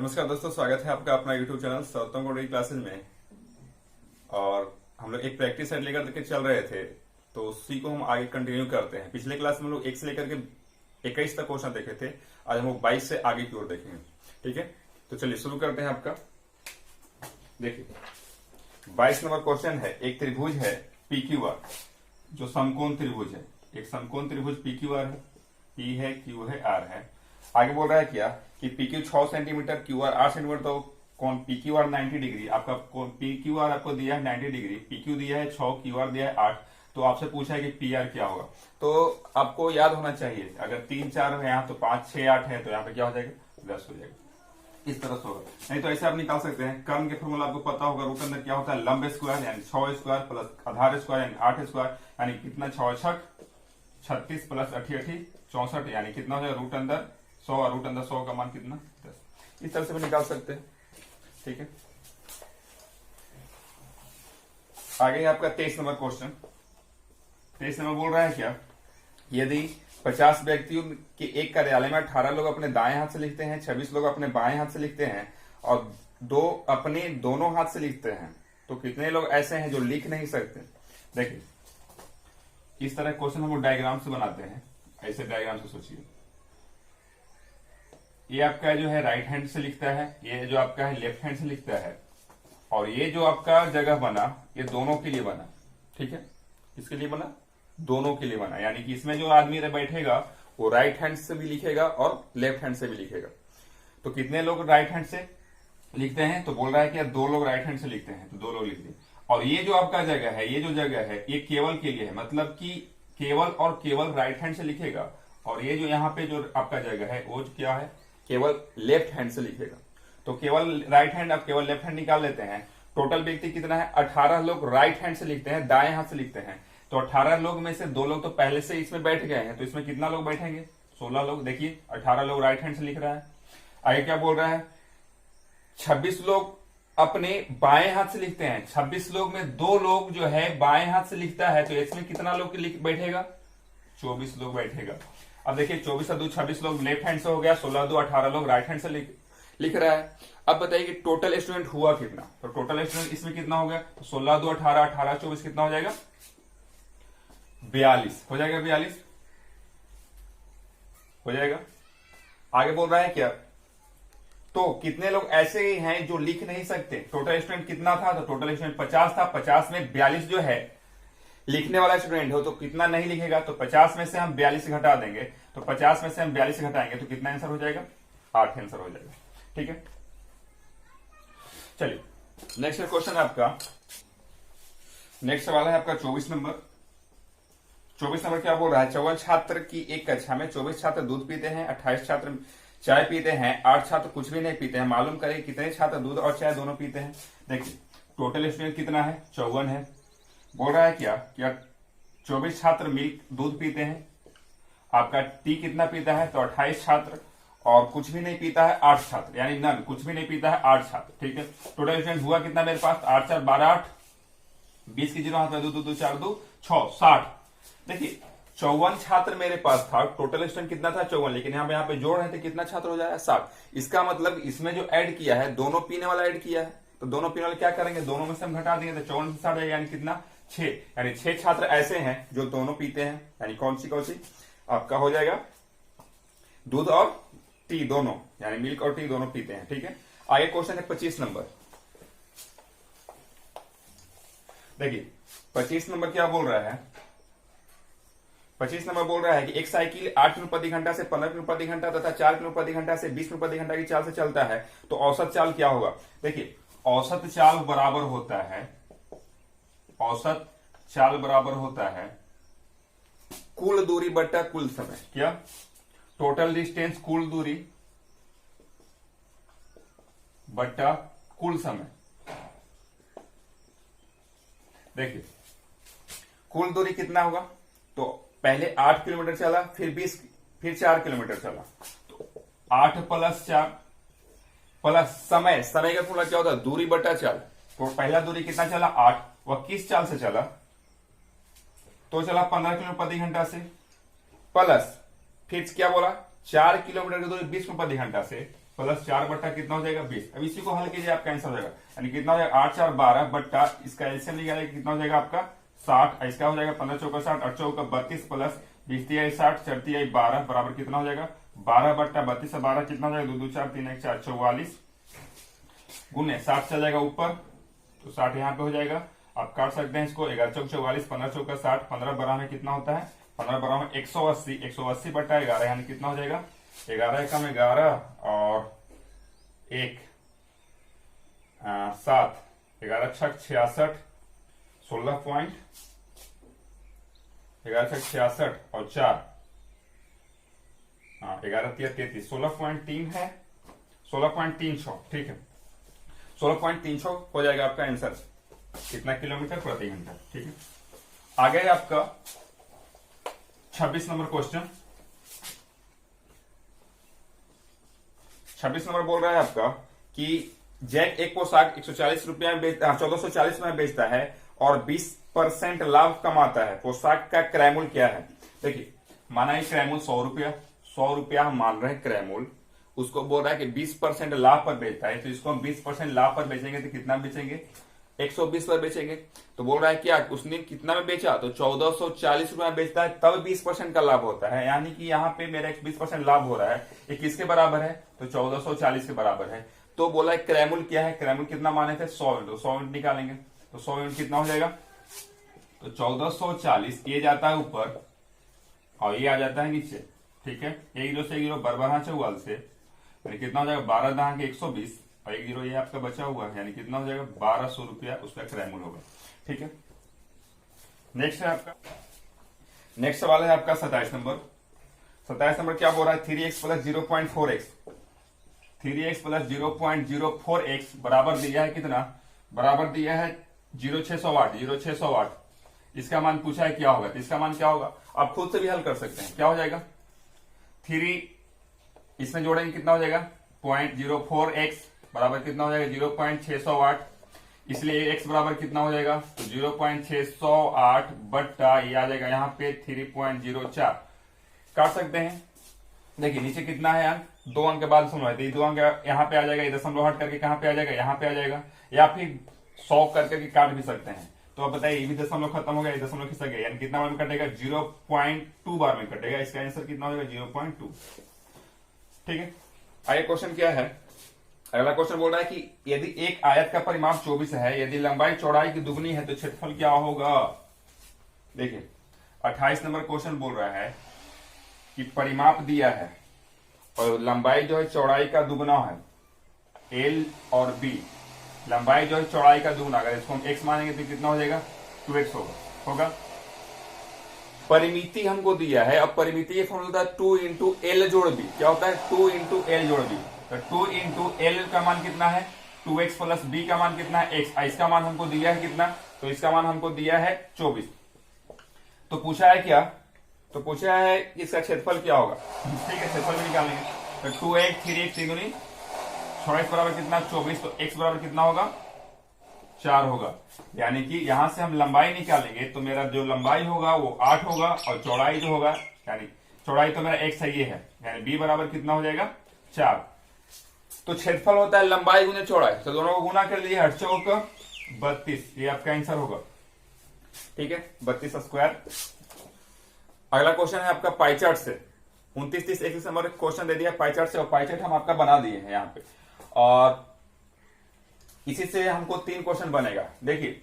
नमस्कार दोस्तों, स्वागत है आपका अपना YouTube चैनल सौतम कोडिंग क्लासेज में। और हम लोग एक प्रैक्टिस सेट लेकर के चल रहे थे, तो उसी को हम आगे कंटिन्यू करते हैं। पिछले क्लास में हम लोग 1 से लेकर के 21 तक क्वेश्चन देखे थे। आज हम लोग 22 से आगे की ओर देखेंगे। ठीक है, तो चलिए शुरू करते हैं। आपका देखिए 22 नंबर क्वेश्चन है। एक त्रिभुज है PQR, जो समकोण त्रिभुज है। एक समकोण त्रिभुज PQR है, P है, Q है, R है। आगे बोल रहा है क्या कि PQ 6 सेंटीमीटर, QR 8 सेंटीमीटर, तो कौन PQR 90 डिग्री। आपका PQR आपको दिया है 90 डिग्री, PQ दिया है 6, QR दिया है 8। तो आपसे पूछा है कि PR क्या होगा। तो आपको याद होना चाहिए, अगर 3 4 है यहाँ तो 5 6 8 है, तो यहाँ पे क्या हो जाएगा 10 हो जाएगा। इस तरह से होगा। नहीं तो ऐसे आप निकाल सकते हैं। कर्म के फॉर्मूला आपको पता होगा। रूट अंदर क्या होता है, लंब स्क्वायर यानी 6 स्क्वायर प्लस आधार स्क्वायर यानी 8 स्क्वायर, यानी कितना 6 6 36 प्लस 8 8 64, यानी कितना हो जाएगा रूट अंदर 100, और रूट अंदर 100 का मान कितना 10। इस तरह से भी निकाल सकते हैं। ठीक है, आगे आपका 23 नंबर क्वेश्चन। 23 नंबर बोल रहा है क्या, यदि 50 व्यक्तियों के एक कार्यालय में 18 लोग अपने दाएं हाथ से लिखते हैं, 26 लोग अपने बाएं हाथ से लिखते हैं और 2 अपने दोनों हाथ से लिखते हैं, तो कितने लोग ऐसे हैं जो लिख नहीं सकते। देखिए इस तरह क्वेश्चन हम डायग्राम से बनाते हैं। ऐसे डायग्राम से सोचिए, ये आपका जो है राइट हैंड से लिखता है, ये जो आपका है लेफ्ट हैंड से लिखता है, और ये जो आपका जगह बना ये दोनों के लिए बना। ठीक है, किसके लिए बना, दोनों के लिए बना। यानी कि इसमें जो आदमी बैठेगा वो राइट हैंड से भी लिखेगा और लेफ्ट हैंड से भी लिखेगा। तो कितने लोग राइट हैंड से लिखते हैं, तो बोल रहा है कि 2 लोग राइट हैंड से लिखते हैं, तो 2 लोग लिख दिए। और ये जो आपका जगह है, ये जो जगह है ये केवल के लिए है, मतलब कि केवल और केवल राइट हैंड से लिखेगा। और ये जो यहाँ पे जो आपका जगह है वो क्या है, केवल लेफ्ट हैंड से लिखेगा। तो केवल राइट हैंड, आप केवल लेफ्ट हैंड निकाल लेते हैं। टोटल व्यक्ति कितना है, 18 लोग राइट हैंड से लिखते हैं, दाएं हाथ से लिखते हैं। तो 18 लोग में से 2 लोग तो पहले से इसमें बैठ गए हैं, तो इसमें कितना लोग बैठेंगे 16 लोग। देखिए 18 लोग राइट हैंड से लिख रहा है। आगे क्या बोल रहा है, 26 लोग अपने बाएं हाथ से लिखते हैं। 26 लोग में 2 लोग जो है बाएं हाथ से लिखता है, तो इसमें कितना लोग बैठेगा 24 लोग बैठेगा। अब देखिए 24 और 2 26 लोग लेफ्ट हैंड से हो गया, 16 2 18 लोग राइट हैंड से लिख रहा है। अब बताइए कि टोटल स्टूडेंट हुआ कितना। तो टोटल स्टूडेंट इसमें कितना हो गया, तो 16 2 18 18 24 कितना हो जाएगा 42 हो जाएगा, 42 हो जाएगा। आगे बोल रहा है क्या, तो कितने लोग ऐसे ही हैं जो लिख नहीं सकते। टोटल स्टूडेंट कितना था, तो टोटल स्टूडेंट 50 था। 50 में 42 जो है लिखने वाला स्टूडेंट हो, तो कितना नहीं लिखेगा। तो 50 में से हम 42 घटा देंगे, तो 50 में से हम 42 घटाएंगे तो कितना आंसर हो जाएगा 8 आंसर हो जाएगा। ठीक है, चलिए नेक्स्ट क्वेश्चन है आपका। नेक्स्ट सवाल है आपका 24 नंबर। 24 नंबर क्या बोल रहा है, 54 छात्र की एक कक्षा में 24 छात्र दूध पीते हैं, 28 छात्र चाय पीते हैं, 8 छात्र कुछ भी नहीं पीते हैं। मालूम करें कितने छात्र दूध और चाय दोनों पीते हैं। देखिए टोटल स्टूडेंट कितना है 54 है। बोल रहा है क्या 24 छात्र मिल्क दूध पीते हैं। आपका टी कितना पीता है, तो 28 छात्र, और कुछ भी नहीं पीता है 8 छात्र, यानी नन कुछ भी नहीं पीता है 8 छात्र। ठीक है, टोटल स्टूडेंट हुआ कितना मेरे पास 8 4 12 8, 20 की 0 हाथ में 2 2 2 4 2 6 60। देखिए 54 छात्र मेरे पास था, टोटल स्टूडेंट कितना था 54, लेकिन यहाँ पे जोड़ रहे थे, कितना छात्र हो जाएगा 60। इसका मतलब इसमें जो ऐड किया है दोनों पीने वाला ऐड किया है, तो दोनों पीने वाले क्या करेंगे, दोनों में से हम घटा देंगे, तो 54 से 60 यानी कितना 6, यानी 6 छात्र ऐसे हैं जो दोनों पीते हैं। यानी कौन सी आपका हो जाएगा दूध और टी दोनों, यानी मिल्क और टी दोनों पीते हैं। ठीक है, आगे क्वेश्चन है 25 नंबर। देखिए 25 नंबर क्या बोल रहा है, 25 नंबर बोल रहा है कि एक साइकिल 8 किलोमीटर प्रति घंटा से 15 किलोमीटर प्रति घंटा तथा 4 किलोमीटर प्रति घंटा से 20 किलोमीटर प्रति घंटा की चाल से चलता है, तो औसत चाल क्या होगा। देखिए औसत चाल बराबर होता है, औसत चाल बराबर होता है कुल दूरी बट्टा कुल समय। क्या, टोटल डिस्टेंस कुल दूरी बट्टा कुल समय। देखिए कुल दूरी कितना होगा, तो पहले 8 किलोमीटर चला, फिर 20, फिर 4 किलोमीटर चला, तो 8 + 4 प्लस समय। समय का फॉर्मूला क्या होता है, दूरी बटा चाल। तो पहला दूरी कितना चला 8, वह किस चाल से चला, तो चला 15 किलोमीटर प्रति घंटा से, प्लस फिर क्या बोला 4 किलोमीटर की दूरी 20 किलोमीटर प्रति घंटा से, प्लस 4 बट्टा कितना हो जाएगा 20। अब इसी को हल कीजिए, आपका आंसर हो जाएगा, यानी कितना हो जाएगा 8 4 12 बट्टा इसका एलसीएम निकालेगा कितना हो जाएगा आपका 60, इसका हो जाएगा 15 चौका 60, 8 चौका 32 प्लस 20 तिया 60, 4 तिया 12 बराबर कितना हो जाएगा 12 बट्टा 32 से 12 कितना हो जाएगा 2 2 4 3 1 4 44 गुने 60 चल जाएगा ऊपर, तो 60 यहाँ पे हो जाएगा। आप काट सकते हैं इसको, 11 चौक 44, 15 चौका 60, 15 12 में कितना होता है 15 12 में 180, 180 बट्टा 11 यानी कितना हो जाएगा 11 एकम 11 और 1 7, 11 छक 66, 16 पॉइंट 11 छक 66 और 4 11 तिया 33, 16.3 है 16.36, ठीक है 16.36 हो जाएगा आपका आंसर, कितना किलोमीटर प्रति घंटा। ठीक है, आगे है आपका 26 नंबर क्वेश्चन। 26 नंबर बोल रहा है आपका कि जैक एक पोशाक 140 रुपया में 1440 में बेचता है और 20% लाभ कमाता है, पोशाक का क्रयमूल्य क्या है। देखिए माना ये क्रयमूल्य 100 रुपया हम मान रहे हैं क्रयमूल्य, उसको बोल रहा है कि 20% लाभ पर बेचता है, तो इसको हम 20% लाभ पर बेचेंगे तो कितना बेचेंगे 120 पर बेचेंगे। तो बोल रहा है क्या उसने कितना में बेचा, तो 1440 रुपया बेचता है तब 20% का लाभ होता है, यानी कि यहाँ पे मेरा 20% लाभ हो रहा है, ये किसके बराबर है तो 1440 के बराबर है। तो बोला है क्रयमूल्य क्या है, क्रयमूल्य कितना माने थे 100 यूनिट निकालेंगे, तो 100 यूनिट कितना हो जाएगा, तो 1440 ये जाता है ऊपर और ये आ जाता है नीचे। ठीक है, एक जीरो से एक जीरो बरबरा 44 से यानी कितना हो जाएगा 12 दहां के 120 और एक जीरो ये आपका बचा हुआ है, यानी कितना हो जाएगा 1200 रुपया उसका क्रयमूल्य होगा। ठीक है, नेक्स्ट है आपका, नेक्स्ट सवाल है आपका 27 नंबर। 27 नंबर क्या बोल रहा है 3x plus 0.4x, 3x plus 0.04x बराबर दिया है कितना, बराबर दिया है 0600 वाट। इसका मान पूछा है क्या होगा, तो इसका मान क्या होगा आप खुद से भी हल कर सकते हैं। क्या हो जाएगा 3 इसमें जोड़ेंगे कितना हो जाएगा 0.04x बराबर कितना हो जाएगा 0.600 वाट, इसलिए x बराबर कितना हो जाएगा तो 0.608 बट्टा ये आ जाएगा यहाँ पे 3.04 काट सकते हैं। देखिए नीचे कितना है यार 2 अंक के बाद दशमलव, तो ये 2 अंक यहाँ पे आ जाएगा, ये दशमलव हट करके कहाँ पे आ जाएगा यहाँ पे आ जाएगा, या फिर 100 करके काट भी सकते हैं। तो अब बताइए ये भी दशमलव खत्म हो गया, ये दशमलव खिसक गया, यानी कितना बार में कटेगा 0.2 बार में कटेगा, इसका आंसर कितना हो जाएगा 0.2। ठीक है, आगे क्वेश्चन क्या है, अगला क्वेश्चन बोल रहा है कि यदि एक आयत का परिमाप 24 है, यदि लंबाई चौड़ाई की दुगनी है तो क्षेत्रफल क्या होगा। देखिए 28 नंबर क्वेश्चन बोल रहा है कि परिमाप दिया है और लंबाई जो है चौड़ाई का दुगना है, L और B, लंबाई जो है चौड़ाई का दुगना, अगर इसको हम x मानेंगे तो कितना हो जाएगा 2x होगा। परिमिति हमको दिया है, अब परिमिति ये फॉर्मूला होता है 2 इंटू एल जोड़ बी, क्या होता है 2 इंटू एल जोड़ बी, तो 2 इंटू एल का मान कितना है 2x प्लस बी का मान कितना है x, इसका मान हमको दिया है कितना, तो इसका मान हमको दिया है 24। तो पूछा है क्या, तो पूछा है इसका क्षेत्रफल क्या होगा। ठीक है, क्षेत्रफल भी निकालेंगे, तो 2x 3x 3 दूनी 26 बराबर कितना 24, तो x बराबर कितना होगा 4 होगा, यानी कि यहां से हम लंबाई निकालेंगे तो मेरा जो लंबाई होगा वो 8 होगा और चौड़ाई जो होगा, यानी चौड़ाई तो मेरा x है ये है, यानी b बराबर कितना हो जाएगा 4। तो क्षेत्रफल होता है लंबाई गुने चौड़ाई, तो दोनों को गुना कर लिए 8 चौक 32, ये आपका आंसर होगा। ठीक है, 32 स्क्वायर। अगला क्वेश्चन है आपका पाई चार्ट से, 29 30 31 नंबर क्वेश्चन दे दिया पाई चार्ट से, और पाई चार्ट हम आपका बना दिए हैं यहाँ पे, और इसी से हमको 3 क्वेश्चन बनेगा। देखिए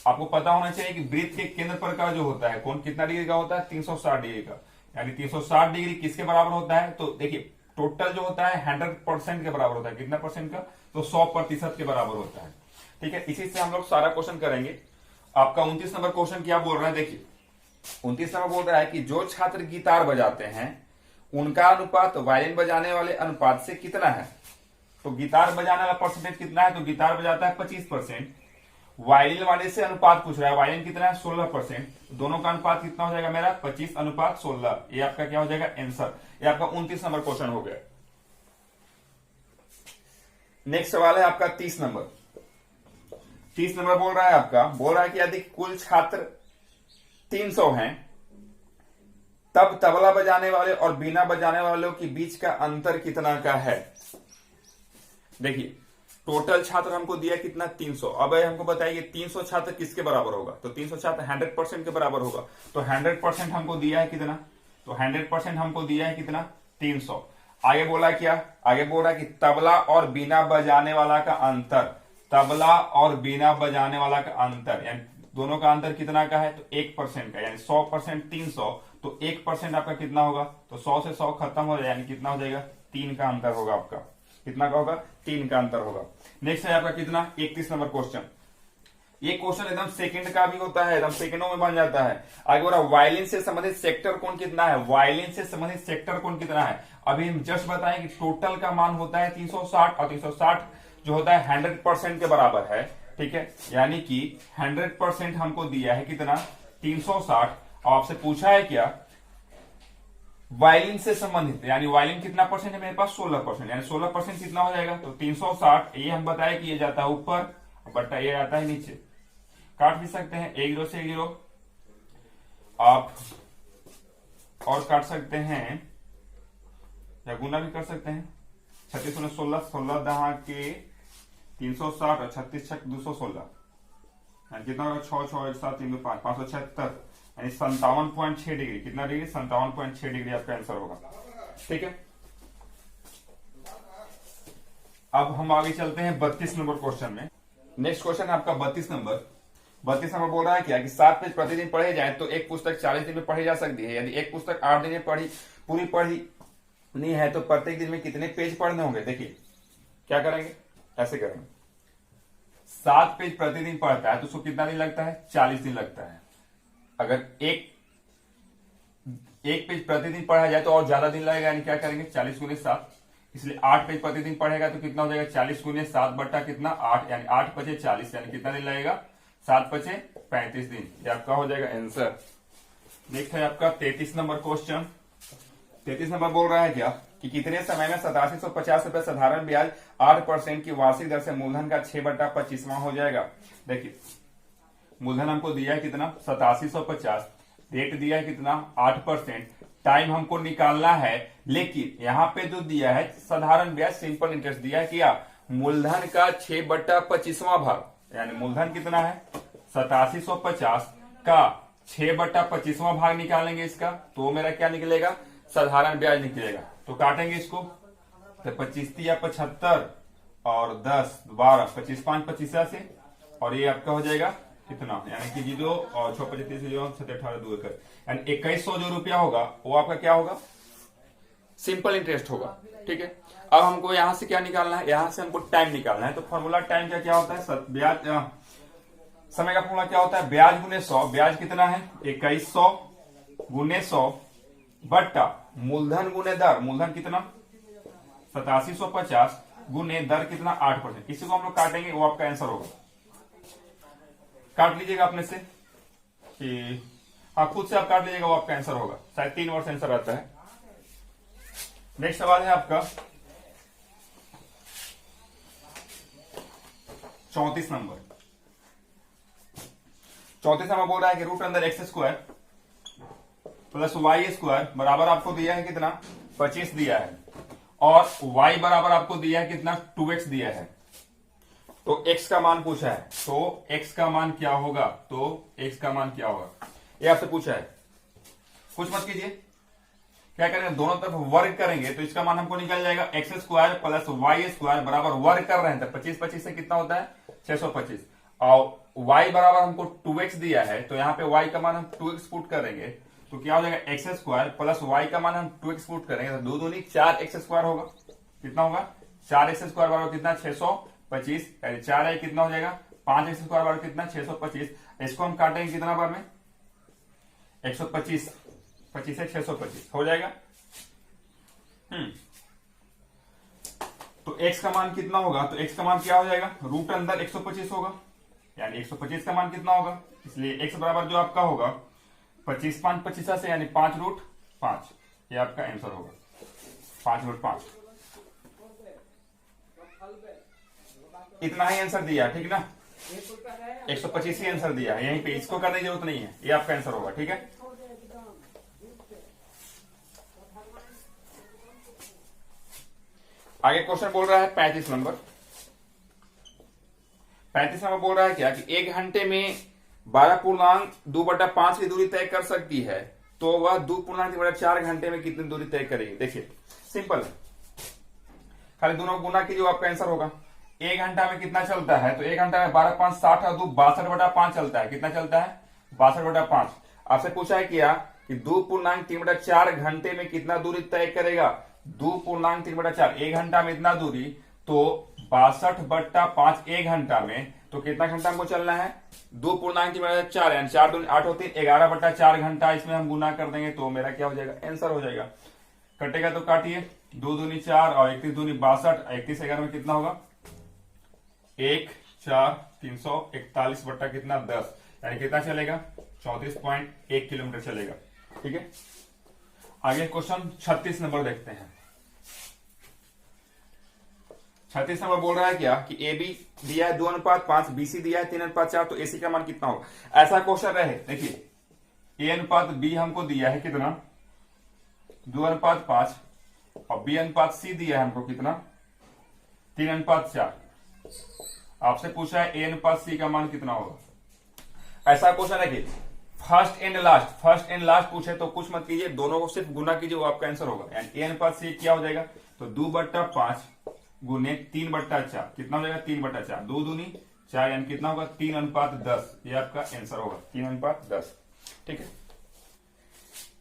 आपको पता होना चाहिए कि वृत्त के केंद्र पर का जो होता है कौन कितना डिग्री का होता है 360 डिग्री का, यानी 360 डिग्री किसके बराबर होता है, तो देखिए टोटल जो होता है 100% के बराबर होता है, कितना परसेंट का, तो 100% के बराबर होता है। ठीक है, इसी से हम लोग सारा क्वेश्चन करेंगे। आपका 29 नंबर क्वेश्चन क्या बोल रहा है, देखिए 29 नंबर बोल रहा है कि जो छात्र गिटार बजाते हैं उनका अनुपात वायलिन बजाने वाले अनुपात से कितना है। तो गिटार बजाने वाला परसेंटेज कितना है, तो गिटार बजाता है 25%, वायलिन वाले से अनुपात पूछ रहा है, वायलिन कितना है 16%, दोनों का अनुपात कितना हो जाएगा मेरा 25:16, ये आपका क्या हो जाएगा आंसर। ये आपका 29 नंबर क्वेश्चन हो गया। नेक्स्ट सवाल है आपका 30 नंबर। 30 नंबर बोल रहा है आपका, बोल रहा है कि यदि कुल छात्र 300 हैं तब तबला बजाने वाले और बीना बजाने वालों के बीच का अंतर कितना का है। देखिए टोटल छात्र हमको दिया कितना 300। अब हमको बताइए 300 छात्र किसके बराबर होगा, तो 300 छात्र 100% के बराबर होगा। तो 100% हमको दिया है कितना, तो 100% हमको दिया है कितना 300। आगे बोला क्या, आगे बोला कि तबला और बीना बजाने वाला का अंतर, तबला और बीना बजाने वाला का अंतर यानी दोनों का अंतर कितना का है, तो 1% का, यानी 100% 300, तो 1% आपका कितना होगा, तो 100 से 100 खत्म हो जाए, यानी कितना हो जाएगा 3 का अंतर होगा आपका, कितना का होगा 3 का अंतर होगा। नेक्स्ट है आपका कितना 31 नंबर क्वेश्चन। ये क्वेश्चन एकदम सेकंड का भी होता है, एकदम सेकंडों में बन जाता है। आगे बोला वायलिन से संबंधित सेक्टर कोण कितना है, वायलिन से संबंधित सेक्टर कोण कितना है। अभी हम जस्ट बताएं कि टोटल का मान होता है 360 और 360 जो होता है 100% के बराबर है, ठीक है, यानी कि 100% हमको दिया है कितना 360। और आपसे पूछा है क्या वायलिन से संबंधित, यानी वायलिन कितना परसेंट है मेरे पास 16%, यानी 16% कितना हो जाएगा, तो 360 ये हम बताए कि ये जाता है ऊपर बट्टा ये आता है नीचे, काट भी सकते हैं 1 0 से 1 0 आप, और काट सकते हैं या गुना भी कर सकते हैं। 36 16 16 दहा के 360 और 36 6 216, यानी कितना होगा 6 6 1 7 3 2 5 576, यानी 57.6 डिग्री, कितना डिग्री 57.6 डिग्री आपका आंसर होगा, ठीक है। अब हम आगे चलते हैं 32 नंबर क्वेश्चन में। नेक्स्ट क्वेश्चन है आपका 32 नंबर। 32 नंबर बोल रहा है क्या कि 7 पेज प्रतिदिन पढ़े जाए तो एक पुस्तक 40 दिन में पढ़ी जा सकती है, यदि एक पुस्तक 8 दिन में पूरी पढ़ी नहीं है तो प्रत्येक दिन में कितने पेज पढ़ने होंगे। देखिए क्या करेंगे, ऐसे करेंगे 7 पेज प्रतिदिन पढ़ता है तो उसको कितना दिन लगता है 40 दिन लगता है। अगर एक पेज प्रतिदिन पढ़ा जाए तो और ज्यादा दिन लगेगा, यानी क्या करेंगे 40 गुने 7, इसलिए 8 पेज प्रतिदिन पढ़ेगा तो कितना हो जाएगा 40 गुने 7 बट्टा कितना 8, यानी 8 पचे 40, यानी कितना दिन लगेगा 7 पचे 35 दिन, ये आपका हो जाएगा आंसर। नेक्स्ट है आपका 33 नंबर क्वेश्चन। 33 नंबर बोल रहा है क्या कि कितने समय में 8750 रुपए साधारण ब्याज 8% की वार्षिक दर से मूलधन का 6/25वां हो जाएगा। देखिए मूलधन हमको दिया है कितना 8750, रेट दिया है कितना 8%, टाइम हमको निकालना है, लेकिन यहाँ पे जो दिया है साधारण ब्याज सिंपल इंटरेस्ट दिया है क्या मूलधन का 6/25वां भाग, यानी मूलधन कितना है 8750 का 6/25वां भाग निकालेंगे इसका, तो मेरा क्या निकलेगा साधारण ब्याज निकलेगा। तो काटेंगे इसको तो 25 या 75 और 10 12 25 5 25 से, और ये आपका हो जाएगा कितना, यानी कि 0 और 6 25 जो 7 18 2 1, यानी 2100 जो रुपया होगा वो आपका क्या होगा सिंपल इंटरेस्ट होगा, ठीक है। अब हमको यहां से क्या निकालना है, यहां से हमको टाइम निकालना है। तो फॉर्मूला टाइम का क्या होता है, ब्याज समय का फॉर्मूला क्या होता है ब्याज गुने 100, ब्याज कितना है 2100 गुने 100 बट्टा मूलधन गुने दर, मूलधन कितना 8750 गुने दर कितना 8%, इसी को हम लोग काटेंगे वो आपका आंसर होगा। काट लीजिएगा अपने से कि हाँ खुद से आप काट लीजिएगा वो आपका आंसर होगा, शायद 3 वर्ष आंसर आता है। नेक्स्ट सवाल है आपका 34 नंबर। 34 नंबर बोल रहा है कि रूट अंदर X square plus Y square बराबर आपको दिया है कितना 25 दिया है, और y बराबर आपको दिया है कितना 2x दिया है। तो x का मान पूछा है, तो x का मान क्या होगा, तो x का मान क्या होगा ये आपसे पूछा है। कुछ मत कीजिए, क्या करेंगे दोनों तरफ वर्ग करेंगे तो इसका मान हमको निकल जाएगा X square plus Y square बराबर वर्ग कर रहे हैं तो 25 25 से कितना होता है 625, और y बराबर हमको 2x दिया है तो यहाँ पे y का मान हम 2x पुट करेंगे तो क्या हो जाएगा एक्स स्क्वायर प्लस वाई का मान हम 2x पुट करेंगे तो 2 दूनी 4x स्क्वायर होगा, कितना होगा 4x स्क्वायर बराबर कितना 625, यानी 4 है कितना हो जाएगा 5x स्क्वायर बराबर कितना 625, इसको हम काटेंगे कितना बार में 125, 25 से 625 हो जाएगा। तो x का मान कितना होगा, तो x का मान क्या हो जाएगा रूट अंदर 125 होगा, यानी 125 का मान कितना होगा, इसलिए x बराबर जो आपका होगा 25 5 25 से, यानी 5 रूट 5, ये आपका आंसर होगा 5 रूट 5। इतना ही आंसर दिया ठीक ना, 125 ही आंसर दिया है, यहीं पे इसको करने की जरूरत नहीं है, ये आपका आंसर होगा, ठीक है। आगे क्वेश्चन बोल रहा है 35 नंबर। 35 नंबर बोल रहा है क्या कि 1 घंटे में 12.2/5 की दूरी तय कर सकती है, तो वह 2.4 घंटे में कितनी दूरी तय करेगी। देखिए सिंपल है, खाली दोनों गुना कीजिए, आपका आंसर होगा। 1 घंटा में कितना चलता है, तो 1 घंटा में 12 5 60 और 2 62/5 चलता है। कितना चलता है, 62/5। आपसे पूछा है क्या कि 2.3/4 घंटे में कितना दूरी तय करेगा। 2.3/4, 1 घंटा में इतना दूरी, तो 62/5 1 घंटा में, तो कितना घंटा हमको चलना है, 2.3/4 यानी 4 दूनी 8 होती है, 11/4 घंटा इसमें हम गुना कर देंगे, तो मेरा क्या हो जाएगा, आंसर हो जाएगा। कटेगा तो काटिए, 2 दूनी 4 और 31 दूनी 62, 31 11 में कितना होगा, 1 4 341 बट्टा कितना 10, यानी कितना चलेगा, 34.1 किलोमीटर चलेगा। ठीक है, आगे क्वेश्चन 36 नंबर देखते हैं। 36 नंबर बोल रहा है क्या कि ए बी दिया है 2:5, बी सी दिया है 3:4, तो एसी का मान कितना होगा। ऐसा क्वेश्चन रहे, देखिए ए अनुपात बी हमको दिया है कितना, 2:5 और बी अनुपात सी दिया है हमको कितना, 3:4। आपसे पूछा है ए अनुपात सी का मान कितना होगा। ऐसा क्वेश्चन है कि फर्स्ट एंड लास्ट पूछे तो कुछ मत कीजिए, दोनों को सिर्फ गुना कीजिए, वो आपका आंसर होगा। यानी ए अनुपात सी क्या हो जाएगा, तो 2/5 गुने 3/4, कितना हो जाएगा, 3/4, 2 दूनी 4 यानी कितना होगा, 3:10। ये आपका आंसर होगा, 3:10। ठीक है,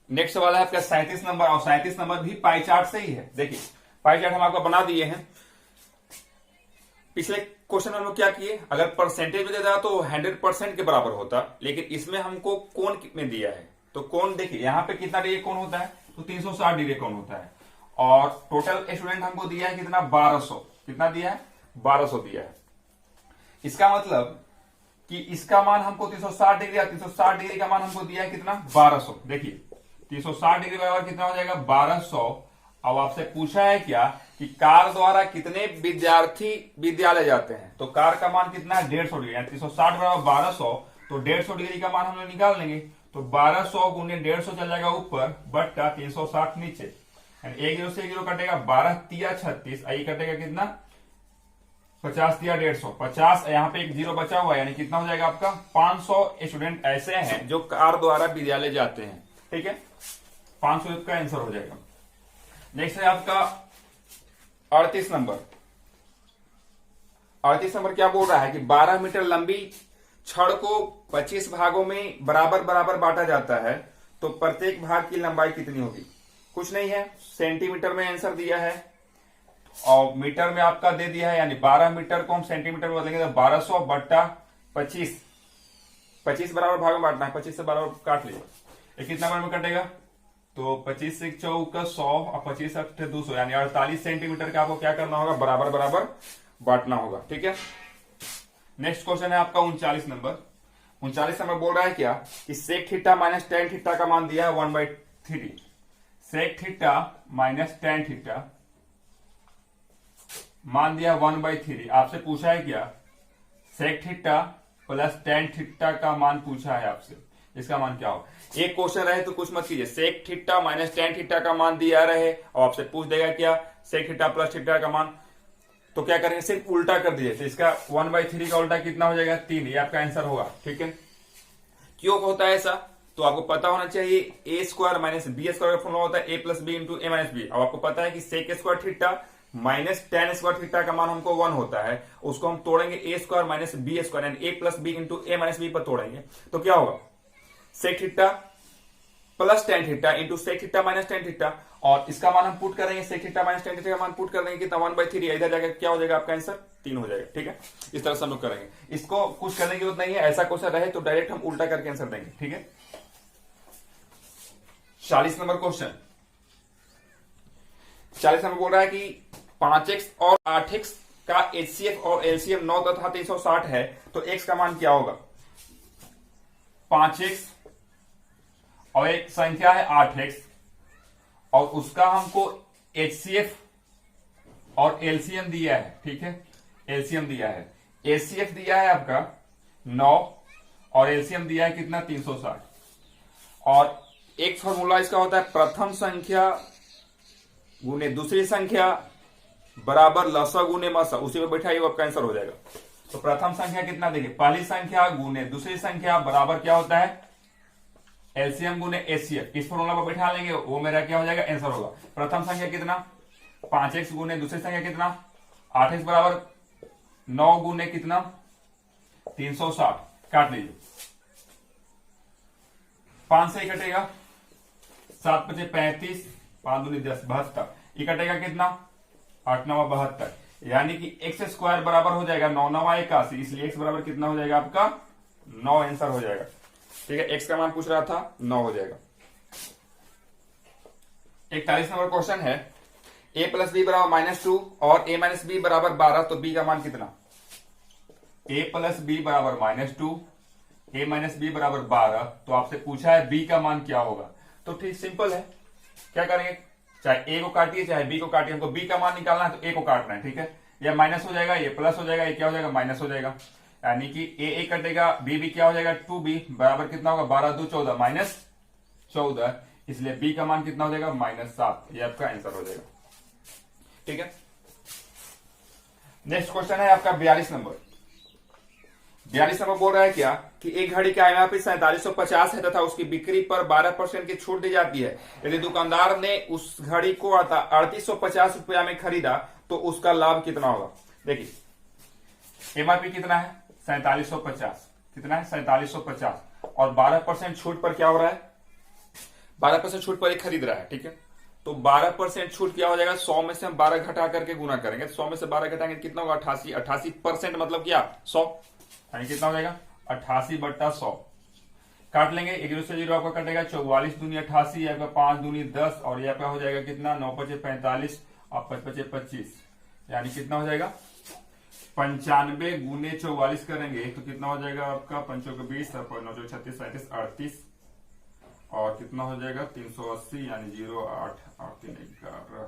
नेक्स्ट वाला है आपका 37 नंबर, और 37 नंबर भी पाई चार्ट से ही है। देखिए पाई चार्ट हम आपको बना दिए हैं। पिछले क्वेश्चन में हम लोग क्या किए, अगर परसेंटेज में देता तो 100% के बराबर होता, लेकिन इसमें हमको कोण में दिया है, तो कोण देखिए यहाँ पे कितना डिग्री कोण होता है, तो 360 डिग्री कोण होता है, और टोटल स्टूडेंट हमको दिया है कितना, 1200। कितना दिया है, 1200 दिया है। इसका मतलब कि इसका मान हमको 360 डिग्री, 360 डिग्री का मान हमको दिया है कितना, 1200। देखिए 360 डिग्री बराबर कितना हो जाएगा, 1200। अब आपसे पूछा है क्या कि कार द्वारा कितने विद्यार्थी विद्यालय जाते हैं, तो कार का मान कितना है, 150 डिग्री, 360 बराबर 1200, तो 150 डिग्री का मान हम लोग निकाल लेंगे, तो 1200 गुने 150 चल जाएगा ऊपर, बट्टा 360 नीचे, एक जीरो से 1 जीरो कटेगा, 12 तिया 36, आई कटेगा कितना, 50 तिया 150, 50, यहाँ पे एक जीरो बचा हुआ है, यानी कितना हो जाएगा आपका, 500 स्टूडेंट ऐसे हैं जो कार द्वारा विद्यालय जाते हैं। ठीक है, 500 का आंसर हो जाएगा। नेक्स्ट है आपका 38 नंबर। 38 नंबर क्या बोल रहा है कि 12 मीटर लंबी छड़ को 25 भागों में बराबर बराबर बांटा जाता है, तो प्रत्येक भाग की लंबाई कितनी होगी। कुछ नहीं है, सेंटीमीटर में आंसर दिया है और मीटर में आपका दे दिया है, यानी 12 मीटर को हम सेंटीमीटर में बदलेंगे तो 1200 बट्टा 25, 25 बराबर भाग में बांटना है, 25 से बराबर काट लीजिए, ये कितना बार में कटेगा, तो 25 से 4 100 और 25 से 200, यानी 48 सेंटीमीटर का आपको क्या करना होगा, बराबर बराबर बांटना होगा। ठीक है, नेक्स्ट क्वेश्चन है आपका 39 नंबर। 39 नंबर बोल रहा है क्या कि sec theta minus tan theta का मान दिया है 1/3। Sec theta minus tan theta मान दिया 1/3। आपसे पूछा है क्या, sec theta plus tan theta का मान पूछा है आपसे, इसका मान क्या हो। एक क्वेश्चन रहे तो कुछ मत कीजिए, sec theta minus tan theta का मान दिया रहे और आपसे पूछ देगा क्या, सेक थीटा प्लस थीटा का मान, तो क्या करेंगे, सिर्फ उल्टा कर दीजिए, तो इसका 1/3 का उल्टा कितना हो जाएगा, 3। ये आपका आंसर होगा। ठीक है, क्यों होता है ऐसा, तो आपको पता होना चाहिए, A square minus B square का फॉर्मूला होता है A plus B into A minus B. अब आपको पता है कि sec square theta minus tan square theta का मान हमको 1 होता है, उसको हम तोड़ेंगे A square minus B square यानी A plus B into A minus B पर तोड़ेंगे, तो क्या होगा, sec theta plus tan theta into sec theta minus tan theta, और इसका मान हम पुट करेंगे, sec theta minus tan theta का मान पुट कर देंगे कितना, 1/3, इधर जाकर क्या हो जाएगा आपका आंसर, 3 हो जाएगा। ठीक है, इस तरह से हम लोग करेंगे, इसको कुछ करने की जरूरत नहीं है, ऐसा क्वेश्चन रहे तो डायरेक्ट हम उल्टा करके आंसर देंगे। ठीक है, 40 नंबर क्वेश्चन। 40 नंबर बोल रहा है कि 5x और 8x का HCF और LCM 9 तथा 360 है, तो x का मान क्या होगा। 5x और एक संख्या है 8x और उसका हमको HCF और LCM दिया है। ठीक है, LCM दिया है, HCF दिया है आपका 9 और LCM दिया है कितना, 360। और एक फॉर्मूला इसका होता है प्रथम संख्या गुने दूसरी संख्या बराबर लसा गुने मसा, उसी में बैठा ही आपका आंसर हो जाएगा। तो प्रथम संख्या कितना देखिए, पहली संख्या गुने दूसरी संख्या बराबर क्या होता है, एलसीएम गुने एचसीएफ। इस फॉर्मूला पर बैठा लेंगे, वो मेरा क्या हो जाएगा, आंसर होगा। प्रथम संख्या कितना 5x गुने दूसरी संख्या कितना 8x बराबर 9 गुने कितना 360। काट लीजिए, 5 से ही कटेगा, 7 पचे 35, 5 दूनी 10, 72। ये कटेगा कितना 8 9 72, यानी कि एक्स स्क्वायर बराबर हो जाएगा 9 9 81, इसलिए एक्स बराबर कितना हो जाएगा आपका 9 आंसर हो जाएगा। ठीक है, एक्स का मान पूछ रहा था, 9 हो जाएगा। 41 नंबर क्वेश्चन है, a प्लस बी बराबर -2 और a माइनस बी बराबर 12, तो b का मान कितना। a प्लस बी बराबर -2, a माइनस बी बराबर 12, तो आपसे पूछा है b का मान क्या होगा। तो ठीक सिंपल है, क्या करेंगे, चाहे a को काटिए चाहे b को काटिए, हमको b का मान निकालना है तो a को काटना है। ठीक है, यह माइनस हो जाएगा, ये प्लस हो जाएगा, ये क्या हो जाएगा माइनस हो जाएगा, यानी कि a कटेगा, b क्या हो जाएगा 2b बराबर कितना होगा 12 2 14 -14, इसलिए b का मान कितना हो जाएगा -7। ये आपका आंसर हो जाएगा। ठीक है, नेक्स्ट क्वेश्चन है आपका 42 नंबर। 42 नंबर बोल रहा है क्या कि एक घड़ी का एमआरपी 4750 है तथा उसकी बिक्री पर 12% की छूट दी जाती है। यदि दुकानदार ने उस घड़ी को 3850 रुपया में खरीदा तो उसका लाभ कितना होगा। देखिए एमआरपी कितना है 4750, कितना है 4750, और 12% छूट पर क्या हो रहा है, 12% छूट पर एक खरीद रहा है। ठीक है, तो 12% छूट क्या हो जाएगा, 100 में से हम 12 घटा करके गुना करेंगे, 100 में से 12 घटाएंगे कितना होगा 88, 88% मतलब क्या 100, यानी कितना हो जाएगा 88/100। काट लेंगे, एक जीरो से जीरो आपका कटेगा, 44 दूनी 88, आपका 5 दूनी 10, और ये आपका हो जाएगा कितना 9 पचे 45 और 5 पचे 25, यानी कितना हो जाएगा 95 गुने 44 करेंगे तो कितना हो जाएगा आपका 5 के 20, 9 36 37 38, और कितना हो जाएगा 380, यानी 0 8 8 3 11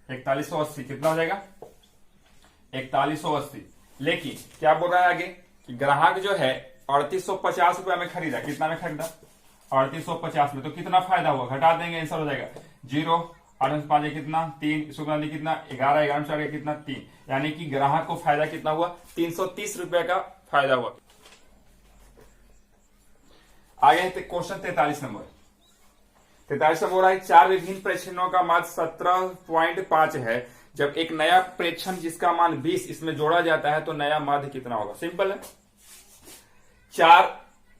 4180, कितना हो जाएगा 4180। लेकिन क्या बोल रहा है आगे कि ग्राहक जो है 3850 रुपया में खरीदा, कितना में खरीदा 3850 में, तो कितना फायदा हुआ, घटा देंगे आंसर हो जाएगा 0, 8 में 5 कितना 3, सुगंधी कितना 11, 11 में 4 कितना 3, यानी कि ग्राहक को फायदा कितना हुआ 330 रुपए का फायदा हुआ। आगे है क्वेश्चन 43 नंबर। 43 नंबर हो रहा है, 4 विभिन्न प्रेक्षणों का मान 17.5 है, जब एक नया प्रेक्षण जिसका मान 20 इसमें जोड़ा जाता है तो नया माध्य कितना होगा। सिंपल है, 4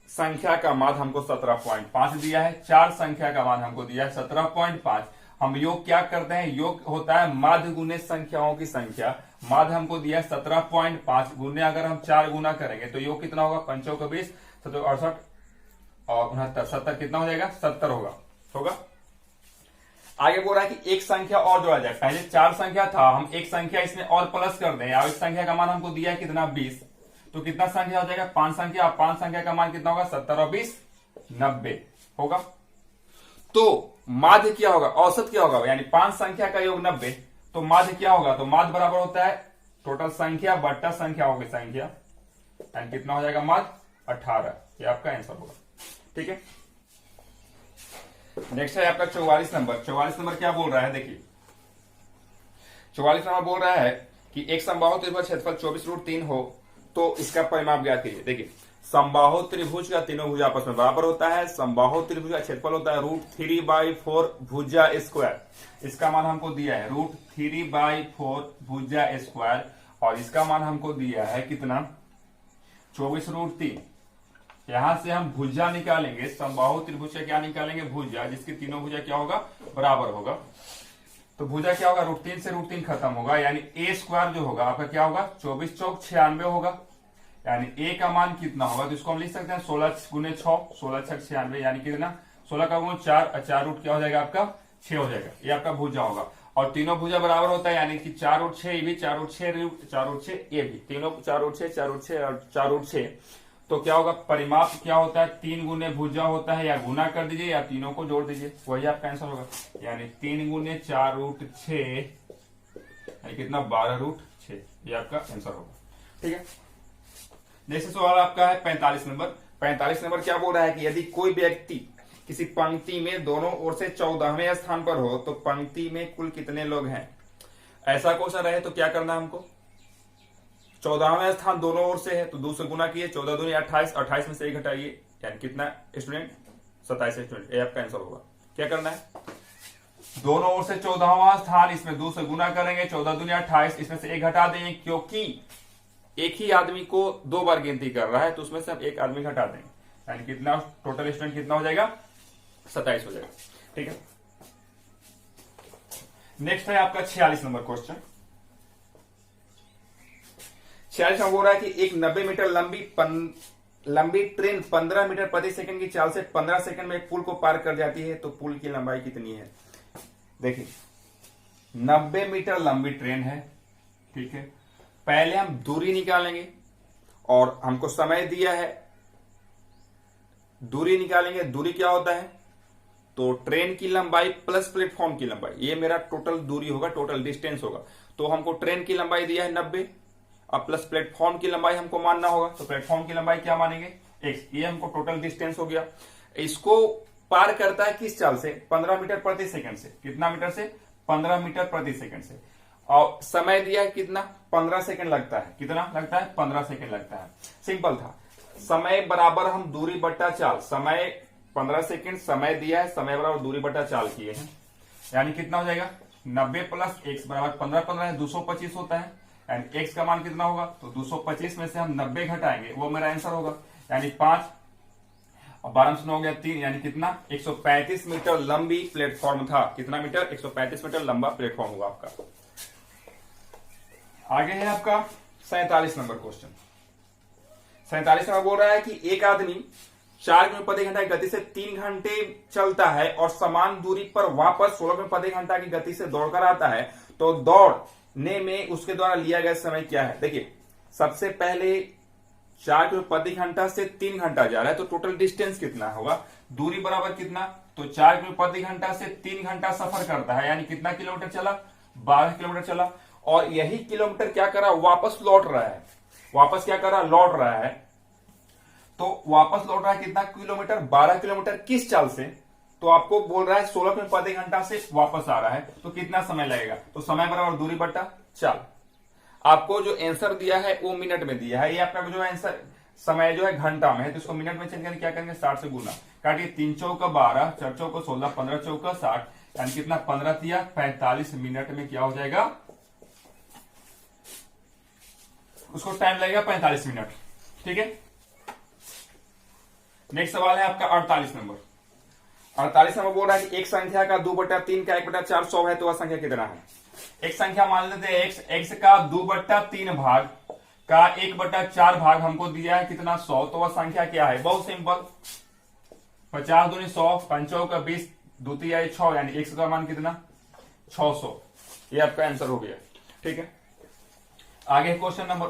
संख्या का माध्य हमको 17.5 दिया है, 4 संख्या का मान हमको दिया है 17.5। हम योग क्या करते हैं, योग होता है माध्य गुने संख्याओं की संख्या, माध्य हमको दिया है 17.5 गुने अगर हम 4 गुना करेंगे तो योग कितना होगा 5 का 20, 7 68 और 69 70, कितना हो जाएगा 70 होगा। आगे बोल रहा है कि एक संख्या और जोड़ा जाए, पहले 4 संख्या था, हम एक संख्या इसमें और प्लस कर दें, और इस संख्या का मान हमको दिया है कितना 20, तो कितना संख्या हो जाएगा 5 संख्या, 5 संख्या का मान कितना होगा 70 और 20 90 होगा। तो माध्य क्या होगा, औसत क्या होगा, यानी 5 संख्या का योग 90, तो माध्य क्या होगा, तो माध्य बराबर होता है टोटल संख्या बट्टा संख्याओं की संख्या, यानी कितना हो जाएगा माध्य 18। ये आपका आंसर होगा। ठीक है, नेक्स्ट है आपका 44 नंबर। 44 नंबर क्या बोल रहा है, देखिए 44 नंबर बोल रहा है कि एक समबाहु त्रिभुज क्षेत्रफल 24√3 हो तो इसका परिमाप ज्ञात कीजिए। देखिए समबाहु त्रिभुज का तीनों भुजा आपस में बराबर होता है, समबाहु त्रिभुज का क्षेत्रफल होता है √3/4 भुजा स्क्वायर, इसका मान हमको दिया है √3/4 भुजा स्क्वायर, और इसका मान हमको दिया है कितना 24√3। यहां से हम भुजा निकालेंगे, समबाहु त्रिभुज का क्या निकालेंगे भुजा, जिसकी तीनों भुजा क्या होगा बराबर होगा, तो भुजा क्या होगा √3 से √3 खत्म होगा, यानी a स्क्वायर जो होगा आपका क्या होगा 24 चौक 96 होगा, यानी a का मान कितना होगा, तो इसको हम लिख सकते हैं 16 गुने 6, 16 6 96, यानी कितना 16 का गुण 4 और 4 रूट क्या हो जाएगा आपका 6 हो जाएगा, ये आपका भुजा होगा। और तीनों भुजा बराबर होता है, यानी कि 4 रूट 6 भी, 4 रूट 6 4 रूट 6 ये भी, तीनों 4 रूट 6 4 रूट 6 और 4 रूट 6, तो क्या होगा परिमाप क्या होता है 3 गुने भुजा होता है, या गुना कर दीजिए या तीनों को जोड़ दीजिए, वही आपका आंसर होगा, यानी 3 गुने 4 रूट 6 यानी कितना 12 रूट 6, ये आपका आंसर होगा। ठीक है, नेक्स्ट सवाल आपका है 45 नंबर। 45 नंबर क्या बोल रहा है कि यदि कोई व्यक्ति किसी पंक्ति में दोनों ओर से 14वें स्थान पर हो तो पंक्ति में कुल कितने लोग हैं। ऐसा क्वेश्चन रहे तो क्या करना है हमको, 14वां स्थान दोनों ओर से है तो 2 से गुना किए, 14 दूनी 28, 28 में से 1 घटाइए, यानी कितना स्टूडेंट 27 स्टूडेंट। ये आपका आंसर होगा। क्या करना है, दोनों ओर से 14वां स्थान, इसमें 2 से गुना करेंगे, 14 दूनी 28, इसमें से 1 घटा देंगे, क्योंकि एक ही आदमी को 2 बार गिनती कर रहा है तो उसमें से हम एक आदमी घटा देंगे, यानी कितना टोटल स्टूडेंट कितना हो जाएगा, 27 हो जाएगा। ठीक है, नेक्स्ट है आपका 46 नंबर क्वेश्चन। 46 में बोल रहा है कि एक 90 मीटर लंबी ट्रेन 15 मीटर प्रति सेकंड की चाल से 15 सेकंड में एक पुल को पार कर जाती है, तो पुल की लंबाई कितनी है। देखिए 90 मीटर लंबी ट्रेन है, ठीक है, पहले हम दूरी निकालेंगे और हमको समय दिया है, दूरी निकालेंगे। दूरी क्या होता है, तो ट्रेन की लंबाई प्लस प्लेटफॉर्म की लंबाई, ये मेरा टोटल दूरी होगा, टोटल डिस्टेंस होगा। तो हमको ट्रेन की लंबाई दिया है 90, अब प्लस प्लेटफॉर्म की लंबाई हमको मानना होगा, तो प्लेटफॉर्म की लंबाई क्या मानेंगे, x। ये हमको टोटल डिस्टेंस हो गया। इसको पार करता है किस चाल से, 15 मीटर प्रति सेकंड से। कितना मीटर से, 15 मीटर प्रति सेकंड से। और समय दिया है कितना, 15 सेकंड लगता है। कितना लगता है, 15 सेकंड लगता है। सिंपल था, समय बराबर हम दूरी बट्टा चाल, समय 15 सेकंड समय दिया है, समय बराबर दूरी बट्टा चाल किए हैं, यानी कितना हो जाएगा 90 प्लस x बराबर 15, 15 225 होता है, यानी x का मान कितना होगा, तो 225 में से हम 90 घटाएंगे, वो मेरा आंसर होगा, यानी 5 और 12 में हो गया 3, यानी कितना 135 मीटर लंबी प्लेटफॉर्म था। कितना मीटर, 135 मीटर लंबा प्लेटफॉर्म होगा आपका। आगे है आपका 47 नंबर क्वेश्चन। 47 में बोल रहा है कि एक आदमी 4 किलोमीटर प्रति घंटा की गति से 3 घंटे चलता है और समान दूरी पर वापस 16 किलोमीटर प्रति घंटा की गति से दौड़कर आता है, तो दौड़ने में उसके द्वारा लिया गया समय क्या है। देखिए सबसे पहले 4 किलोमीटर प्रति घंटा से 3 घंटा जा रहा है, तो टोटल डिस्टेंस कितना होगा, दूरी बराबर कितना, तो 4 किलोमीटर प्रति घंटा से 3 घंटा सफर करता है, यानी कितना किलोमीटर चला, 12 किलोमीटर चला। और यही किलोमीटर क्या करा, वापस लौट रहा है, वापस क्या करा, लौट रहा है। तो वापस लौट रहा है कितना किलोमीटर, 12 किलोमीटर। किस चाल से, तो आपको बोल रहा है 16 किलोमीटर प्रति घंटा से वापस आ रहा है, तो कितना समय लगेगा, तो समय बराबर दूरी बट्टा चाल। आपको जो आंसर दिया है वो मिनट में दिया है, ये आपका जो आंसर समय जो है घंटा में है, तो इसको मिनट में चेंज करके क्या करेंगे, 60 से गुना, काटिए 3 चौका 12, 4 चौका 16, 15 चौका 60, यानी कितना 15 तिया 45 मिनट में क्या हो जाएगा, उसको टाइम लगेगा 45 मिनट। ठीक है, नेक्स्ट सवाल है आपका 48 नंबर। 48 नंबर बोल रहा है कि एक संख्या का 2/3 का 1/4 100 है, तो वह संख्या कितना है। एक संख्या मान लेते हैं x का 2/3 भाग का 1/4 भाग हमको दिया है कितना, 100, तो वह संख्या क्या है। बहुत सिंपल, 50 दूनी 100, 5 का 20, 2 तिया 6, यानी x का मान कितना 600। ये आपका आंसर हो गया। ठीक है, आगे क्वेश्चन नंबर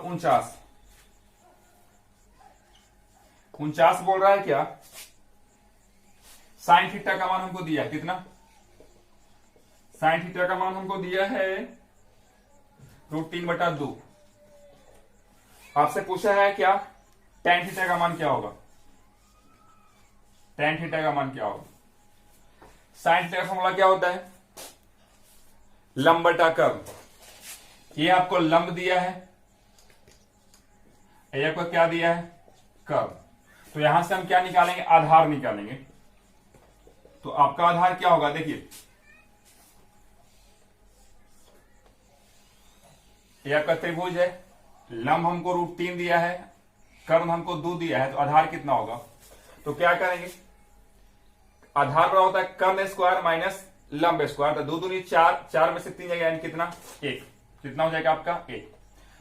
49 बोल रहा है क्या, साइन थीटा का मान हमको दिया है कितना, साइन थीटा का मान हमको दिया है √3/2। आपसे पूछा है क्या, tan थीटा का मान क्या होगा, tan थीटा का मान क्या होगा। साइन थीटा का फॉर्मूला क्या होता है, लंब बटा कर्व। ये आपको लंब दिया है, ये आपको क्या दिया है, कर्व। तो यहां से हम क्या निकालेंगे, आधार निकालेंगे। तो आपका आधार क्या होगा, देखिए ये आपका त्रिभुज है, लंब हमको √3 दिया है, कर्व हमको 2 दिया है, तो आधार कितना होगा। तो क्या करेंगे, आधार बराबर होता है कर्व स्क्वायर माइनस लंब स्क्वायर, तो 2 दूनी 4, 4 में से 3 जाएगा, यानी कितना 1, कितना हो जाएगा आपका 1।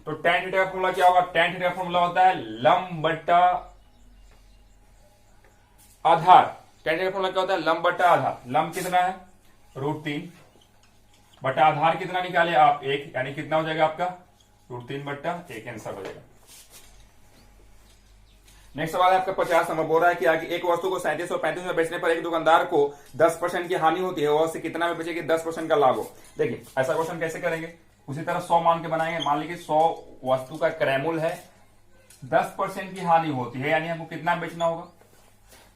तो tan थीटा का फॉर्मूला क्या होगा, tan थीटा का फॉर्मूला होता है लंब बट्टा आधार। tan थीटा का फॉर्मूला क्या होता है, लंब बट्टा आधार। लंब कितना है √3 बटा आधार कितना निकाले आप 1, यानी कितना हो जाएगा आपका √3/1, आंसर हो जाएगा। नेक्स्ट सवाल है आपका 50 नंबर। बोल रहा है कि आगे एक वस्तु को 37 और 35 में बेचने पर एक दुकानदार को 10% की हानि होती है, वह से कितना में बेचेगी 10% का लाभ हो। देखिए ऐसा क्वेश्चन कैसे करेंगे, उसी तरह 100 मान के बनाएंगे। मान लीजिए 100 वस्तु का क्रयमूल्य है, 10% की हानि होती है, यानी हमको कितना बेचना होगा,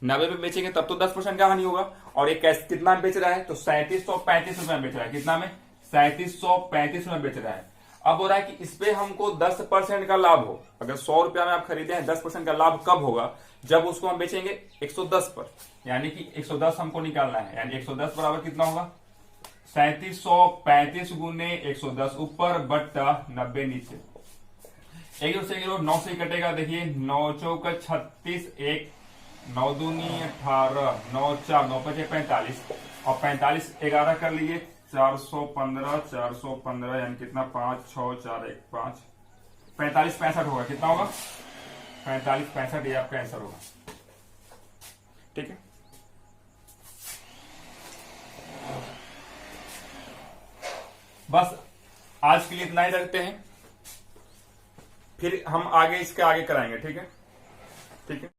90 में बेचेंगे तब तो 10% का हानि होगा। और एक कितना बेच रहा है, तो 3735 रुपए में बेच रहा है, कितना में 3735 में बेच रहा है। अब हो रहा है कि इस पे हमको 10% का लाभ हो। अगर 100 रुपया में आप खरीदे हैं, 10% का लाभ कब होगा? जब उसको हम बेचेंगे 110 पर, यानी कि 110 हमको निकालना है, यानी 110 बराबर कितना होगा? 3735 गुने 110 ऊपर बट्टा 90 नीचे। एक से 9 से कटेगा, देखिए 9 चौक 36, 1 9 दूनी 18, 9 4 9 5 45 और 45 11 कर लीजिए, 415 यानी कितना? 5 6 4 1 5 45 65 होगा। कितना होगा? 45 65, ये आपका आंसर होगा। ठीक है, बस आज के लिए इतना ही रखते हैं, फिर हम आगे इसके आगे कराएंगे। ठीक है, ठीक है।